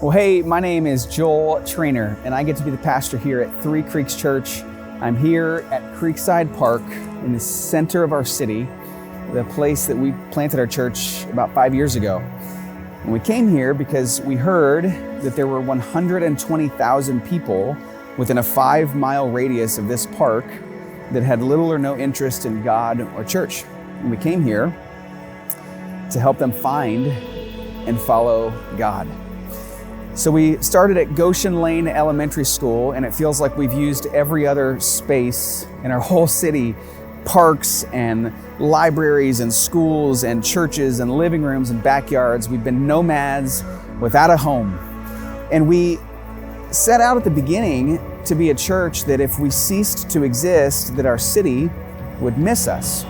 Well, hey, my name is Joel Trainer, and I get to be the pastor here at Three Creeks Church. I'm here at Creekside Park in the center of our city, the place that we planted our church about 5 years ago. And we came here because we heard that there were 120,000 people within a 5-mile radius of this park that had little or no interest in God or church. And we came here to help them find and follow God. So we started at Goshen Lane Elementary School, and it feels like we've used every other space in our whole city, parks and libraries and schools and churches and living rooms and backyards. We've been nomads without a home. And we set out at the beginning to be a church that if we ceased to exist, that our city would miss us.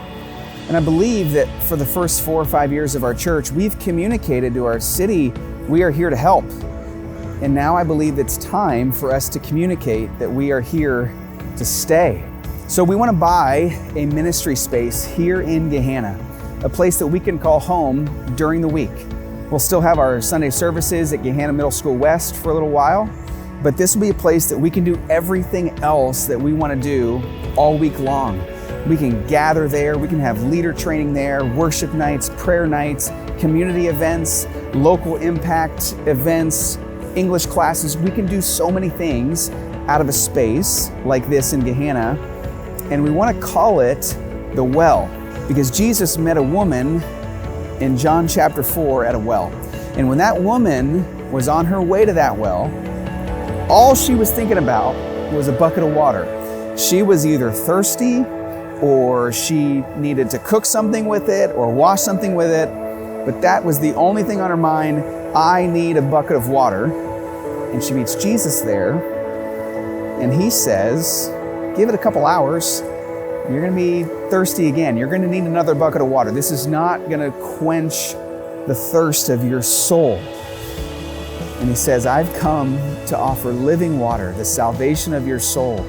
And I believe that for the first 4 or 5 years of our church, we've communicated to our city, we are here to help. And now I believe it's time for us to communicate that we are here to stay. So we want to buy a ministry space here in Gahanna, a place that we can call home during the week. We'll still have our Sunday services at Gahanna Middle School West for a little while, but this will be a place that we can do everything else that we want to do all week long. We can gather there, we can have leader training there, worship nights, prayer nights, community events, local impact events, English classes. We can do so many things out of a space like this in Gahanna, and we want to call it the well, because Jesus met a woman in John chapter 4 at a well. And when that woman was on her way to that well, all she was thinking about was a bucket of water. She was either thirsty or she needed to cook something with it or wash something with it, but that was the only thing on her mind. I need a bucket of water. And she meets Jesus there, and he says, give it a couple hours, you're gonna be thirsty again. You're gonna need another bucket of water. This is not gonna quench the thirst of your soul. And he says, I've come to offer living water, the salvation of your soul.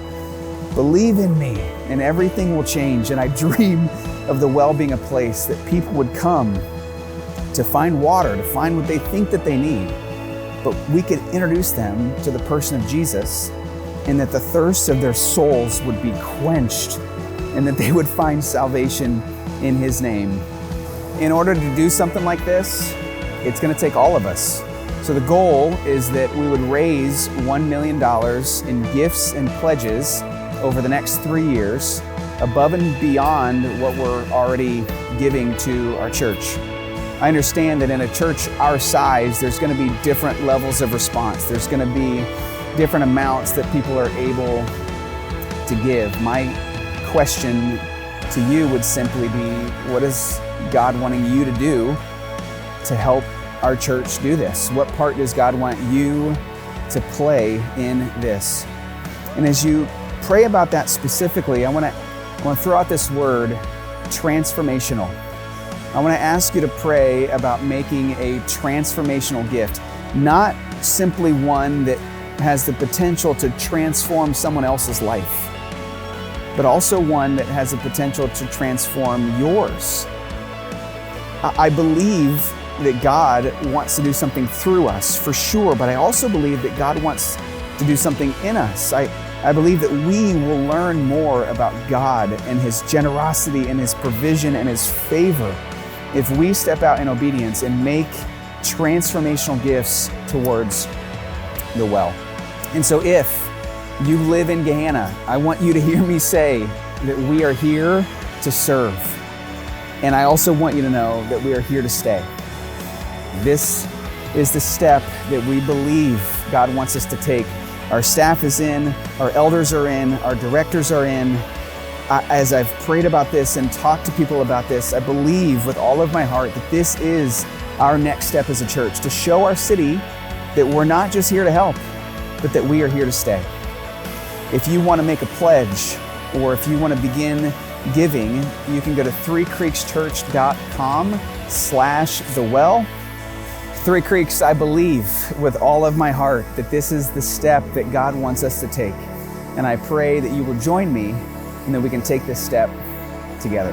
Believe in me and everything will change. And I dream of the well being a place that people would come to find water, to find what they think that they need. But we could introduce them to the person of Jesus, and that the thirst of their souls would be quenched, and that they would find salvation in his name. In order to do something like this, it's gonna take all of us. So the goal is that we would raise $1 million in gifts and pledges over the next 3 years, above and beyond what we're already giving to our church. I understand that in a church our size, there's going to be different levels of response. There's going to be different amounts that people are able to give. My question to you would simply be, what is God wanting you to do to help our church do this? What part does God want you to play in this? And as you pray about that specifically, I want to throw out this word, transformational. I want to ask you to pray about making a transformational gift, not simply one that has the potential to transform someone else's life, but also one that has the potential to transform yours. I believe that God wants to do something through us, for sure, but I also believe that God wants to do something in us. I believe that we will learn more about God and his generosity and his provision and his favor if we step out in obedience and make transformational gifts towards the well. And so if you live in Gahanna, I want you to hear me say that we are here to serve. And I also want you to know that we are here to stay. This is the step that we believe God wants us to take. Our staff is in, our elders are in, our directors are in. As I've prayed about this and talked to people about this, I believe with all of my heart that this is our next step as a church, to show our city that we're not just here to help, but that we are here to stay. If you want to make a pledge, or if you want to begin giving, you can go to threecreekschurch.com/thewell. Three Creeks, I believe with all of my heart that this is the step that God wants us to take. And I pray that you will join me and that we can take this step together.